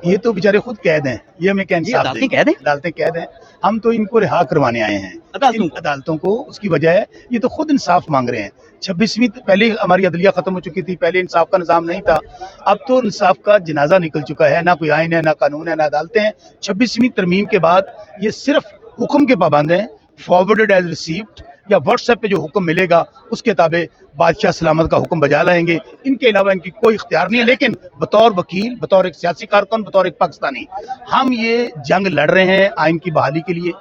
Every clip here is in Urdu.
یہ تو بیچارے خود قید ہیں, یہ ہمیں کیا انصاف دیں گے؟ عدالتیں قید ہیں, ہم تو ان کو رہا کروانے آئے ہیں عدالتوں کو. اس کی وجہ ہے یہ تو خود انصاف مانگ رہے ہیں. 26ویں پہلے ہماری عدلیہ ختم ہو چکی تھی, پہلے انصاف کا نظام نہیں تھا, اب تو انصاف کا جنازہ نکل چکا ہے, نہ کوئی آئین ہے, نہ قانون ہے, نہ عدالتیں ہیں. 26ویں ترمیم کے بعد یہ صرف حکم کے پابند ہیں, فارورڈڈ ایز ریسیوڈ یا واٹس ایپ پہ جو حکم ملے گا اس کے تابع بادشاہ سلامت کا حکم بجا لائیں گے. ان کے علاوہ ان کی کوئی اختیار نہیں ہے. لیکن بطور وکیل, بطور ایک سیاسی کارکن, بطور ایک پاکستانی, ہم یہ جنگ لڑ رہے ہیں آئین کی بحالی کے لیے,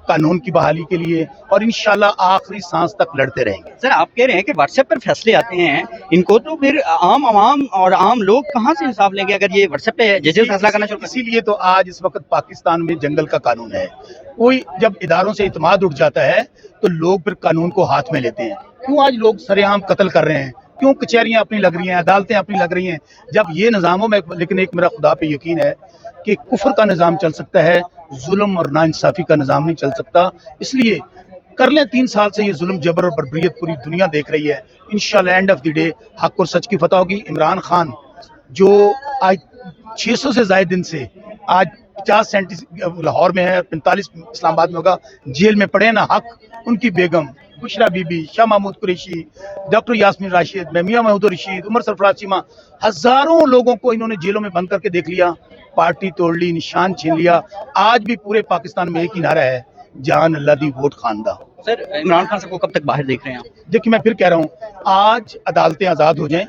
قانون کی بحالی کے لیے, اور انشاءاللہ آخری سانس تک لڑتے رہیں گے. سر آپ کہہ رہے ہیں کہ واٹس ایپ پر فیصلے آتے ہیں ان کو, تو پھر عام عوام اور عام لوگ کہاں سے انصاف لیں گے اگر یہ واٹس ایپ پہ ججز فیصلہ کرنا شروع کریں؟ اسی لیے تو آج اس وقت پاکستان میں جنگل کا قانون ہے. کوئی جب اداروں سے اعتماد اٹھ جاتا ہے تو لوگ پھر قانون کو ہاتھ میں لیتے ہیں. کیوں آج لوگ سر عام قتل کر رہے ہیں, کیوں کچہریاں اپنی لگ رہی ہیں, عدالتیں اپنی لگ رہی ہیں, جب یہ نظاموں میں. لیکن ایک میرا خدا پہ یقین ہے کہ کفر کا نظام چل سکتا ہے, ظلم اور ناانصافی کا نظام نہیں چل سکتا. اس لیے کر لیں 3 سال سے یہ ظلم جبر اور بربریت پوری دنیا دیکھ رہی ہے. انشاءاللہ اینڈ آف دی ڈے حق اور سچ کی فتح ہوگی. عمران خان جو آج 600 سے زائد دن سے, آج 50 لاہور میں ہے, 45 اسلام آباد میں ہوگا, جیل میں پڑے نا حق, ان کی بیگم بشرا بی بی, شاہ محمود قریشی, ڈاکٹر یاسمین راشد, میاں محمود رشید, عمر سرفراز چیمہ, ہزاروں لوگوں کو انہوں نے جیلوں میں بند کر کے دیکھ لیا, پارٹی توڑ لی, نشان چھین لیا. آج بھی پورے پاکستان میں ایک ہی نعرہ ہے, جان اللہ دی ووٹ خاندہ. سر عمران خان صاحب کو کب تک باہر دیکھ رہے ہیں آپ؟ دیکھیں میں پھر کہہ رہا ہوں, آج عدالتیں آزاد ہو جائیں,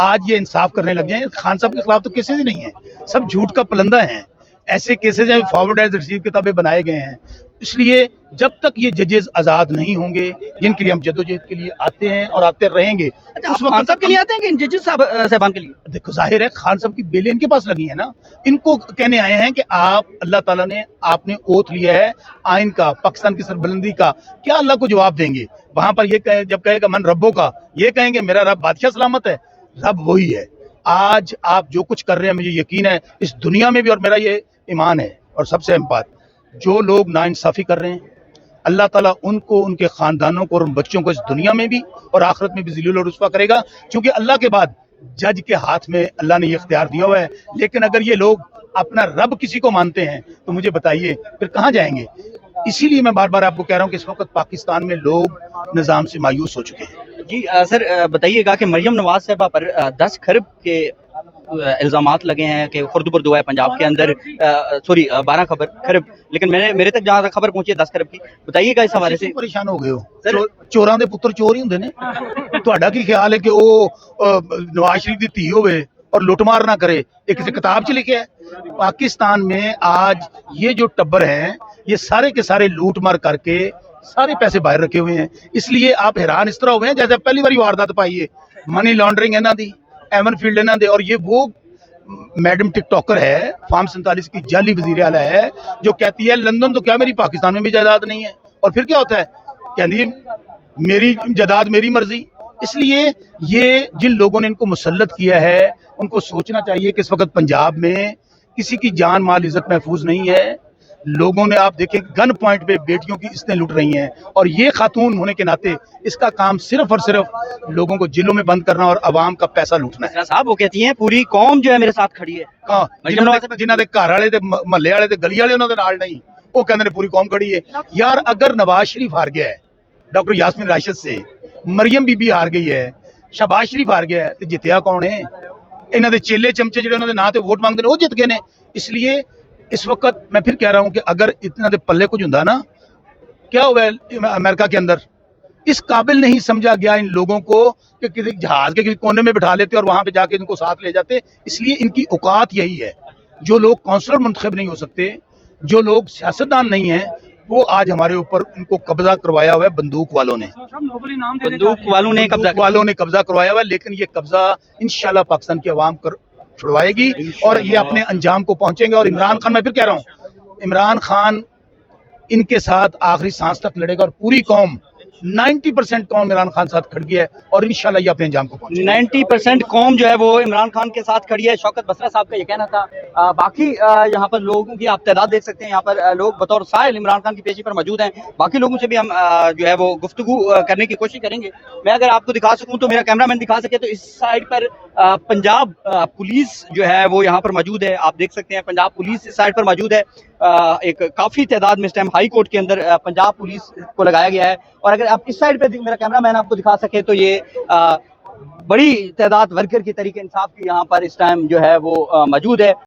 آج یہ انصاف کرنے لگ جائیں. خان صاحب کے خلاف تو کیسز ہی نہیں ہیں, سب جھوٹ کا پلندہ ہیں. ایسے کیسز ہیں فارورڈ ایز ریسیو کتابیں بنائے گئے ہیں. اس لیے جب تک یہ ججز آزاد نہیں ہوں گے, جن کے لیے ہم جدوجہد کے لیے آتے ہیں اور آتے رہیں گے. اس وقت صاحب کے لیے آتے ہیں کہ ان ججز صاحبان کے لیے؟ دیکھو ظاہر ہے خان صاحب کی بیلیں ان کے پاس لگی ہیں نا, ان کو کہنے آئے ہیں کہ آپ, اللہ تعالیٰ نے آپ نے اوتھ لیا ہے آئین کا, پاکستان کی سربلندی کا, کیا اللہ کو جواب دیں گے؟ وہاں پر یہ جب کہے گا من ربوں کا, یہ کہیں گے میرا رب بادشاہ سلامت ہے. رب وہی ہے. آج آپ جو کچھ کر رہے ہیں مجھے یقین ہے اس دنیا میں بھی, اور میرا یہ ایمان ہے, اور سب سے اہم بات, جو لوگ ناانصافی کر رہے ہیں اللہ تعالیٰ ان کو, ان کے خاندانوں کو اور ان بچوں کو اس دنیا میں بھی اور آخرت میں بھی ذلیل و رسوا کرے گا. کیونکہ اللہ کے بعد جج کے ہاتھ میں اللہ نے یہ اختیار دیا ہوا ہے. لیکن اگر یہ لوگ اپنا رب کسی کو مانتے ہیں تو مجھے بتائیے پھر کہاں جائیں گے؟ اسی لیے میں بار بار آپ کو کہہ رہا ہوں کہ اس وقت پاکستان میں لوگ نظام سے مایوس ہو چکے ہیں. جی سر بتائیے گا کہ مریم نواز صاحبہ پر 10 کھرب کے الزامات لگے ہیں کہ خرد برد ہے پنجاب کے اندر, سوری 12 کھرب, لیکن میرے تک جہاں خبر پہنچی ہے 10 کھرب کی. بتائیے گا اس حوالے سے. پریشان ہو گئے ہو, چوراں دے پتر چور ہی ہوندے نے. تہاڈا کی خیال ہے کہ وہ نواز شریف دی دھی ہوئے اور لوٹ مار نہ کرے؟ ایک کسی کتاب 'چ لکھا ہے. پاکستان میں آج یہ جو ٹبر ہیں یہ سارے کے سارے لوٹ مار کر کے سارے پیسے باہر رکھے ہوئے ہیں. اس لیے آپ حیران اس طرح ہوئے ہیں جیسے پہلی باری واردات پائی ہے. منی لانڈرنگ انہاں دی, ایمن فیلڈ انہاں دے, اور یہ وہ میڈم ٹک ٹاکر ہے, فارم 47 کی جعلی وزیر اعلیٰ ہے, جو کہتی ہے لندن تو کیا میری پاکستان میں بھی جائیداد نہیں ہے. اور پھر کیا ہوتا ہے, کہتی میری جائیداد میری مرضی. اس لیے یہ جن لوگوں نے ان کو مسلط کیا ہے ان کو سوچنا چاہیے کہ اس وقت پنجاب میں کسی کی جان مال عزت محفوظ نہیں ہے. لوگوں نے آپ دیکھیں گن پوائنٹ پہ بیٹیوں کی عزتیں لٹ رہی ہیں, اور یہ خاتون ہونے کے ناطے اس کا کام صرف اور صرف لوگوں کو جیلوں میں بند کرنا اور عوام کا پیسہ لوٹنا ہے. صاحب وہ کہتی ہیں پوری قوم جو ہے میرے ساتھ کھڑی ہے, جنہاں دے گھر والے تے محلے والے تے گلی والے انہاں دے نال نہیں, وہ کہندے نے پوری قوم کھڑی ہے. یار اگر نواز شریف ہار گیا ہے ڈاکٹر یاسمین راشد سے, مریم بی بی ہار گئی ہے, شہباز شریف ہار گیا ہے, تے جتیا کون ہے؟ انہاں دے چیلے چمچے جڑے انہاں دے نام تے ووٹ مانگدے نے وہ جت گئے نے. اس لیے اس وقت میں پھر کہہ رہا ہوں کہ اگر اتنا دے پلے کچھ ہوندا نا, کیا ہوا ہے امریکہ کے اندر, اس قابل نہیں سمجھا گیا ان لوگوں کو کہ کسی جہاز کے کسی کونے میں بٹھا لیتے اور وہاں پہ جا کے ان کو ساتھ لے جاتے. اس لیے ان کی اوقات یہی ہے. جو لوگ کونسلر منتخب نہیں ہو سکتے, جو لوگ سیاستدان نہیں ہیں, وہ آج ہمارے اوپر ان کو قبضہ کروایا ہوا ہے بندوق والوں نے. بندوق والوں نے قبضہ کروایا ہوا ہے. لیکن یہ قبضہ انشاءاللہ پاکستان کی عوام چھڑوائے گی اور یہ اپنے انجام کو پہنچیں گے. اور عمران خان, میں پھر کہہ رہا ہوں, عمران خان ان کے ساتھ آخری سانس تک لڑے گا, اور پوری قوم 90% قوم عمران خان ساتھ کھڑی ہے, اور انشاءاللہ یہ اپنے انجام کو پہنچے گا. 90% قوم جو ہے وہ عمران خان کے ساتھ کھڑی ہے. شوکت بسرا صاحب کا یہ کہنا تھا باقی یہاں پر لوگوں کی آپ تعداد دیکھ سکتے ہیں. یہاں پر لوگ بطور سائل عمران خان کی پیشی پر موجود ہیں. باقی لوگوں سے بھی ہم جو ہے وہ گفتگو کرنے کی کوشش کریں گے. میں اگر آپ کو دکھا سکوں تو میرا کیمرہ مین دکھا سکے تو اس سائڈ پر پنجاب پولیس جو ہے وہ یہاں پر موجود ہے. آپ دیکھ سکتے ہیں پنجاب پولیس اس سائڈ پر موجود ہے. ایک کافی تعداد میں اس ٹائم ہائی کورٹ کے اندر پنجاب پولیس کو لگایا گیا ہے. اور اگر آپ اس سائڈ پہ میرا کیمرہ مین آپ کو دکھا سکے تو یہ بڑی تعداد ورکر کی تحریک انصاف کی یہاں پر اس ٹائم جو ہے وہ موجود ہے.